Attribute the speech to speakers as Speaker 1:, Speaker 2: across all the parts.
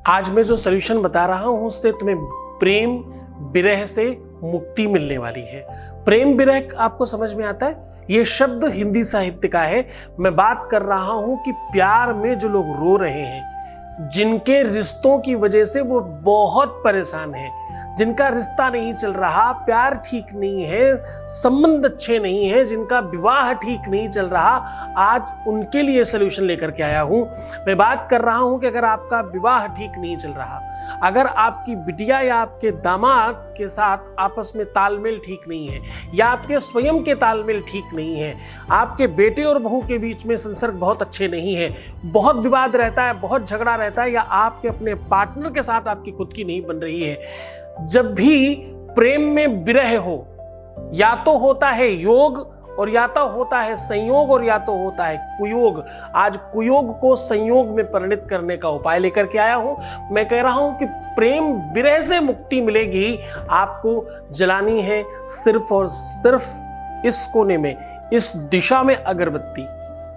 Speaker 1: आज मैं जो सॉल्यूशन बता रहा हूं उससे तुम्हें प्रेम विरह से मुक्ति मिलने वाली है। प्रेम विरह आपको समझ में आता है? ये शब्द हिंदी साहित्य का है। मैं बात कर रहा हूं कि प्यार में जो लोग रो रहे हैं, जिनके रिश्तों की वजह से वो बहुत परेशान हैं, जिनका रिश्ता नहीं चल रहा, प्यार ठीक नहीं है, संबंध अच्छे नहीं है, जिनका विवाह ठीक नहीं चल रहा, आज उनके लिए सलूशन लेकर के आया हूं। मैं बात कर रहा हूं कि अगर आपका विवाह ठीक नहीं चल रहा, अगर आपकी बिटिया या आपके दामाद के साथ आपस में तालमेल ठीक नहीं है, या आपके स्वयं के तालमेल ठीक नहीं है, आपके बेटे और बहू के बीच में संसर्ग बहुत अच्छे नहीं है, बहुत विवाद रहता है, बहुत झगड़ा रहता है, या आपके अपने पार्टनर के साथ आपकी खुद की नहीं बन रही है, जब भी प्रेम में विरह हो, या तो होता है योग और या तो होता है संयोग और या तो होता है कुयोग। आज कुयोग को संयोग में परिणत करने का उपाय लेकर के आया हूं। मैं कह रहा हूं कि प्रेम विरह से मुक्ति मिलेगी। आपको जलानी है सिर्फ और सिर्फ इस कोने में, इस दिशा में अगरबत्ती।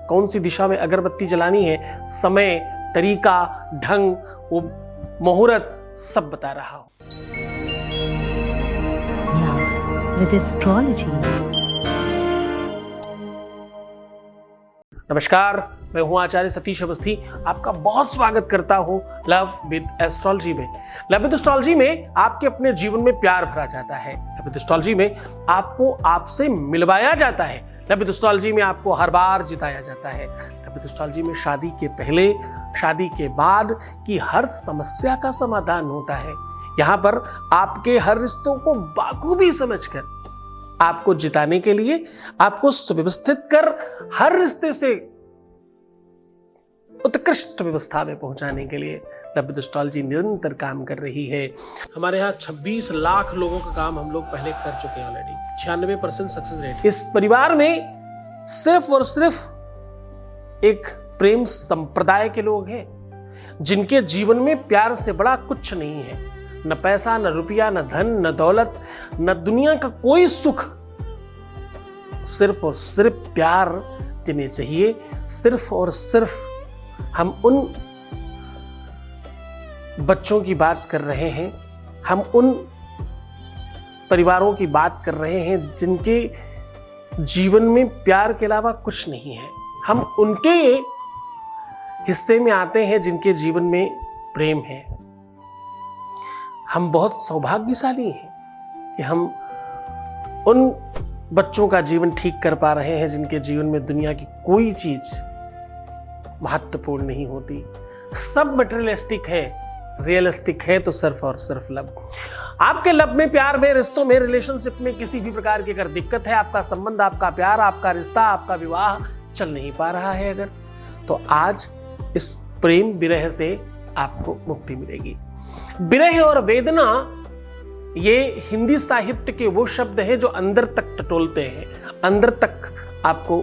Speaker 1: कौन सी दिशा में अगरबत्ती जलानी है, समय, तरीका, ढंग, वो मुहूर्त सब बता रहा हूं।
Speaker 2: With astrology.
Speaker 1: नमस्कार, मैं हूं आचार्य सतीश अवस्थी। आपका बहुत स्वागत करता हूं लव विद एस्ट्रोलॉजी में। लव विद एस्ट्रोलॉजी में आपके अपने जीवन में प्यार भरा जाता है। लव विद एस्ट्रोलॉजी में आपको आपसे मिलवाया जाता है। लव विद एस्ट्रोलॉजी में आपको हर बार जिताया जाता है। लव विद एस्ट्रोलॉजी में शादी के पहले, शादी के बाद की हर समस्या का समाधान होता है। यहां पर आपके हर रिश्तों को बाखूबी समझकर आपको जिताने के लिए, आपको सुव्यवस्थित कर हर रिश्ते से उत्कृष्ट व्यवस्था में पहुंचाने के लिए लव विद एस्ट्रोलॉजी निरंतर काम कर रही है। हमारे यहाँ 26 लाख लोगों का काम हम लोग पहले कर चुके हैं ऑलरेडी। 96% success rate. इस परिवार में सिर्फ और सिर्फ एक प्रेम संप्रदाय के लोग हैं, जिनके जीवन में प्यार से बड़ा कुछ नहीं है। न पैसा, न रुपया, न धन, न दौलत, न दुनिया का कोई सुख, सिर्फ और सिर्फ प्यार जिन्हें चाहिए। सिर्फ और सिर्फ हम उन बच्चों की बात कर रहे हैं, हम उन परिवारों की बात कर रहे हैं जिनके जीवन में प्यार के अलावा कुछ नहीं है। हम उनके हिस्से में आते हैं जिनके जीवन में प्रेम है। हम बहुत सौभाग्यशाली हैं कि हम उन बच्चों का जीवन ठीक कर पा रहे हैं जिनके जीवन में दुनिया की कोई चीज महत्वपूर्ण नहीं होती। सब मटेरियलिस्टिक है, रियलिस्टिक है तो सिर्फ और सिर्फ लव। आपके लव में, प्यार में, रिश्तों में, रिलेशनशिप में किसी भी प्रकार की अगर दिक्कत है, आपका संबंध, आपका प्यार, आपका रिश्ता, आपका विवाह चल नहीं पा रहा है अगर, तो आज इस प्रेम विरह से आपको मुक्ति मिलेगी। विरह और वेदना ये हिंदी साहित्य के वो शब्द हैं जो अंदर तक टटोलते हैं, अंदर तक आपको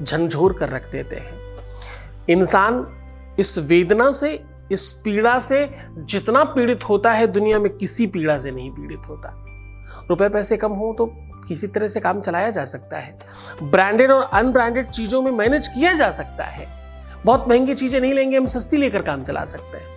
Speaker 1: झंझोर कर रख देते हैं। इंसान इस वेदना से, इस पीड़ा से जितना पीड़ित होता है, दुनिया में किसी पीड़ा से नहीं पीड़ित होता। रुपए पैसे कम हो तो किसी तरह से काम चलाया जा सकता है। ब्रांडेड और अनब्रांडेड चीजों में मैनेज किया जा सकता है। बहुत महंगी चीजें नहीं लेंगे, हम सस्ती लेकर काम चला सकते हैं।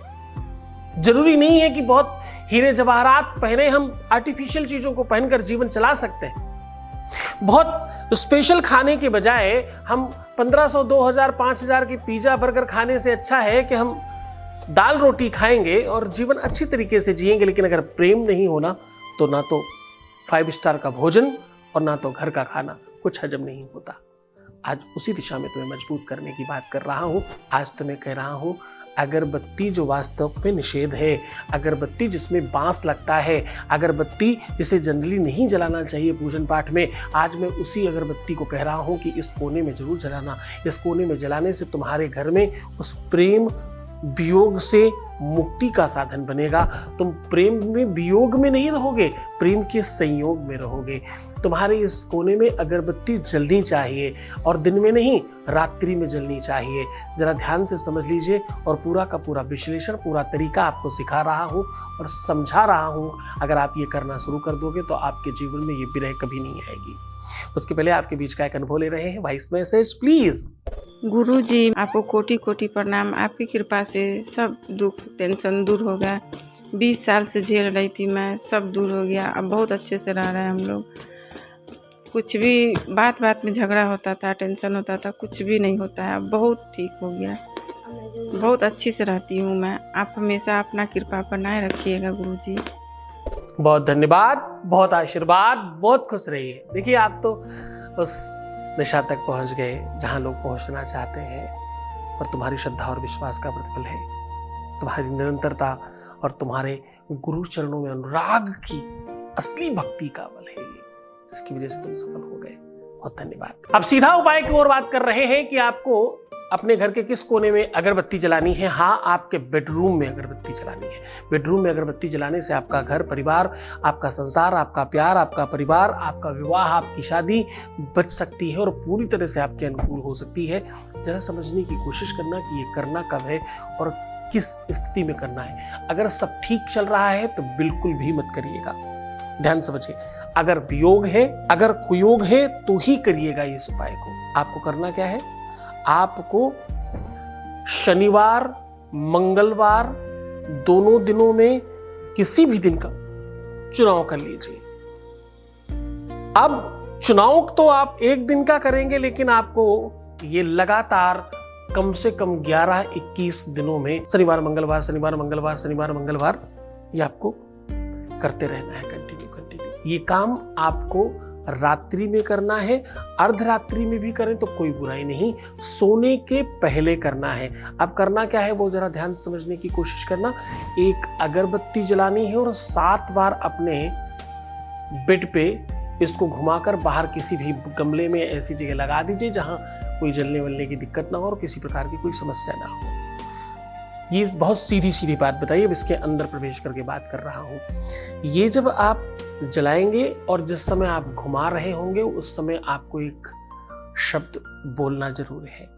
Speaker 1: जरूरी नहीं है कि बहुत हीरे जवाहरात पहने, हम आर्टिफिशियल चीजों को पहनकर जीवन चला सकते हैं। बहुत स्पेशल खाने के बजाय हम 1500, 2000, 5000 की पिज्जा बर्गर खाने से अच्छा है कि हम दाल रोटी खाएंगे और जीवन अच्छी तरीके से जिएंगे। लेकिन अगर प्रेम नहीं होना तो ना तो 5 स्टार का भोजन और ना तो घर का खाना कुछ हजम नहीं होता। आज उसी दिशा में तुम्हें मजबूत करने की बात कर रहा हूं। आज तुम्हें कह रहा हूं, अगरबत्ती जो वास्तव में निषेध है, अगरबत्ती जिसमें बांस लगता है, अगरबत्ती जिसे जनरली नहीं जलाना चाहिए पूजन पाठ में, आज मैं उसी अगरबत्ती को कह रहा हूं कि इस कोने में जरूर जलाना। इस कोने में जलाने से तुम्हारे घर में उस प्रेम वियोग से मुक्ति का साधन बनेगा। तुम प्रेम में वियोग में नहीं रहोगे, प्रेम के संयोग में रहोगे। तुम्हारे इस कोने में अगरबत्ती जलनी चाहिए, और दिन में नहीं, रात्रि में जलनी चाहिए। जरा ध्यान से समझ लीजिए, और पूरा का पूरा विश्लेषण, पूरा तरीका आपको सिखा रहा हूँ और समझा रहा हूँ। अगर आप ये करना शुरू कर दोगे तो आपके जीवन में ये विरह कभी नहीं आएगी। उसके पहले आपके बीच का एक अनुभव ले रहे हैं। Voice message please.
Speaker 3: गुरु जी, आपको कोटि कोटि प्रणाम। आपकी कृपा से सब दुख टेंशन दूर हो गया। 20 साल से झेल रही थी मैं, सब दूर हो गया। अब बहुत अच्छे से रह रहे हैं हम लोग। कुछ भी बात बात में झगड़ा होता था, टेंशन होता था, कुछ भी नहीं होता है। अब बहुत ठीक हो गया, बहुत अच्छी से रहती हूँ मैं। आप हमेशा अपना कृपा बनाए रखिएगा गुरु जी।
Speaker 1: बहुत धन्यवाद, बहुत आशीर्वाद, बहुत खुश रहिए। देखिए आप तो उस दिशा तक पहुंच गए जहां लोग पहुंचना चाहते हैं, और तुम्हारी श्रद्धा और विश्वास का प्रतिफल है तुम्हारी निरंतरता और तुम्हारे गुरु चरणों में अनुराग की असली भक्ति का बल है, जिसकी वजह से तुम सफल हो गए। बहुत धन्यवाद। अब सीधा उपाय की ओर बात कर रहे हैं कि आपको अपने घर के किस कोने में अगरबत्ती जलानी है। हाँ, आपके बेडरूम में अगरबत्ती जलानी है। बेडरूम में अगरबत्ती जलाने से आपका घर परिवार, आपका संसार, आपका प्यार, आपका परिवार, आपका विवाह, आपकी शादी बच सकती है और पूरी तरह से आपके अनुकूल हो सकती है। जरा समझने की कोशिश करना कि ये करना कब है और किस स्थिति में करना है। अगर सब ठीक चल रहा है तो बिल्कुल भी मत करिएगा। ध्यान समझिए, अगर वियोग है, अगर कुयोग है तो ही करिएगा इस उपाय को। आपको करना क्या है, आपको शनिवार मंगलवार दोनों दिनों में किसी भी दिन का चुनाव कर लीजिए। अब चुनाव तो आप एक दिन का करेंगे, लेकिन आपको ये लगातार कम से कम 11-21 दिनों में शनिवार मंगलवार शनिवार मंगलवार शनिवार मंगलवार ये आपको करते रहना है। कंटिन्यू ये काम आपको रात्रि में करना है। अर्धरात्रि में भी करें तो कोई बुराई नहीं, सोने के पहले करना है। अब करना क्या है वो जरा ध्यान से समझने की कोशिश करना। एक अगरबत्ती जलानी है और 7 बार अपने बेड पे इसको घुमाकर बाहर किसी भी गमले में ऐसी जगह लगा दीजिए जहां कोई जलने वलने की दिक्कत ना हो और किसी प्रकार की कोई समस्या ना हो। ये बहुत सीधी सीधी बात बताइए, अब इसके अंदर प्रवेश करके बात कर रहा हूं। ये जब आप जलाएंगे और जिस समय आप घुमा रहे होंगे उस समय आपको एक शब्द बोलना जरूर है।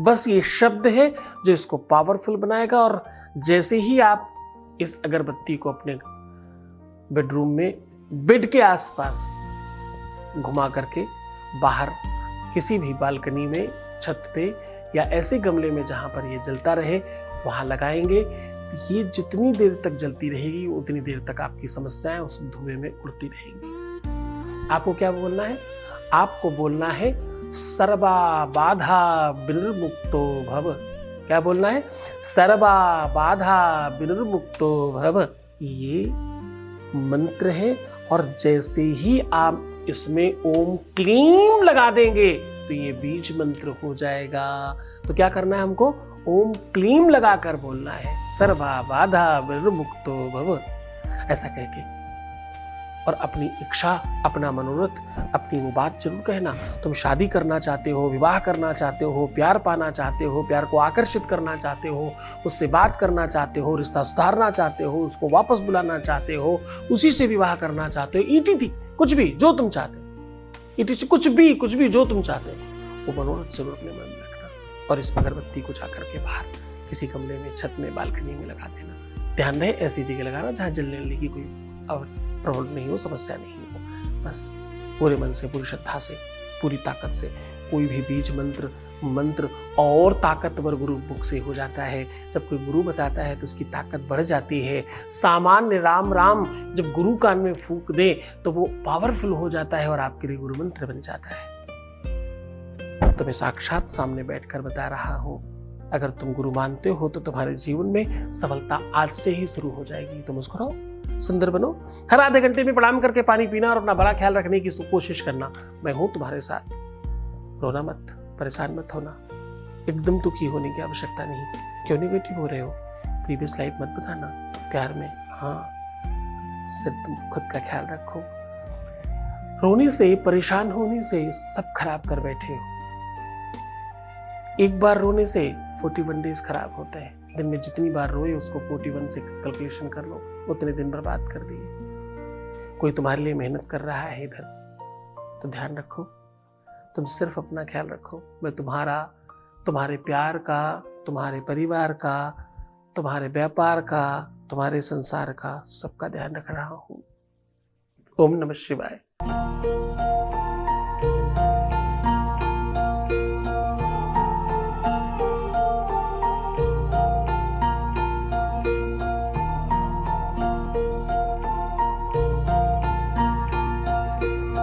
Speaker 1: बस ये शब्द है जो इसको पावरफुल बनाएगा। और जैसे ही आप इस अगरबत्ती को अपने बेडरूम में बेड के आसपास घुमा करके बाहर किसी भी बालकनी में, छत पे या ऐसे गमले में जहां पर ये जलता रहे वहां लगाएंगे, ये जितनी देर तक जलती रहेगी उतनी देर तक आपकी समस्याएं उस धुएं में उड़ती रहेंगी। आपको क्या बोलना है, आपको बोलना है सर्वा बाधा विनिर्मुक्तो भव। क्या बोलना है, सर्वा बाधा विनिर्मुक्तो भव। ये मंत्र है और जैसे ही आप इसमें ओम क्लीम लगा देंगे तो ये बीज मंत्र हो जाएगा। तो क्या करना है हमको, ओम क्लीम लगाकर बोलना है, सर्वा बाधा विनिर्मुक्तो भव, ऐसा कह के। और अपनी इच्छा, अपना मनोरथ, अपनी वो बात जरूर कहना। तुम शादी करना चाहते हो, विवाह करना चाहते हो, प्यार पाना चाहते हो, प्यार को आकर्षित करना चाहते हो, उससे बात करना चाहते हो, रिश्ता सुधारना चाहते हो, उसको वापस बुलाना चाहते हो, उसी से विवाह करना चाहते हो, ईटी थी कुछ भी जो तुम चाहते हो, ईटी से कुछ भी जो तुम चाहते हो, वो मनोरथ जरूर अपने मन में रखना। और इस अगरबत्ती को जाकर के बाहर किसी कमरे में, छत में, बालकनी में लगा देना। ध्यान रहे ऐसी जगह लगाना जहां जलने की कोई प्रॉब्लम नहीं हो, समस्या नहीं हो। बस पूरे मन से, पूरी श्रद्धा से, पूरी ताकत से कोई भी बीज मंत्र और ताकतवर गुरु मुख से हो जाता है। जब कोई गुरु बताता है तो उसकी ताकत बढ़ जाती है। सामान्य राम राम जब गुरु कान में फूंक दे तो वो पावरफुल हो जाता है और आपके लिए गुरु मंत्र बन जाता है। तो मैं साक्षात सामने बैठकर बता रहा हूं, अगर तुम गुरु मानते हो तो तुम्हारे जीवन में सफलता आज से ही शुरू हो जाएगी। तो मुस्कुराओ, सुंदर बनो, हर आधे घंटे में प्रणाम करके पानी पीना और अपना बड़ा ख्याल रखने की कोशिश करना। मैं हूं तुम्हारे साथ। रोना मत, परेशान मत होना, एकदम दुखी होने की आवश्यकता नहीं। क्यों नेगेटिव हो रहे हो, प्रीवियस लाइफ मत बताना प्यार में। हाँ, सिर्फ तुम खुद का ख्याल रखो। रोने से, परेशान होने से सब खराब कर बैठे हो। एक बार रोने से 41 डेज खराब होता है। दिन में जितनी बार रोए उसको 41 से कैलकुलेशन कर लो, उतने दिन बर्बाद कर दिए। कोई तुम्हारे लिए मेहनत कर रहा है इधर, तो ध्यान रखो, तुम सिर्फ अपना ख्याल रखो। मैं तुम्हारा, तुम्हारे प्यार का, तुम्हारे परिवार का, तुम्हारे व्यापार का, तुम्हारे संसार का, सबका ध्यान रख रहा हूं। ओम नमः शिवाय।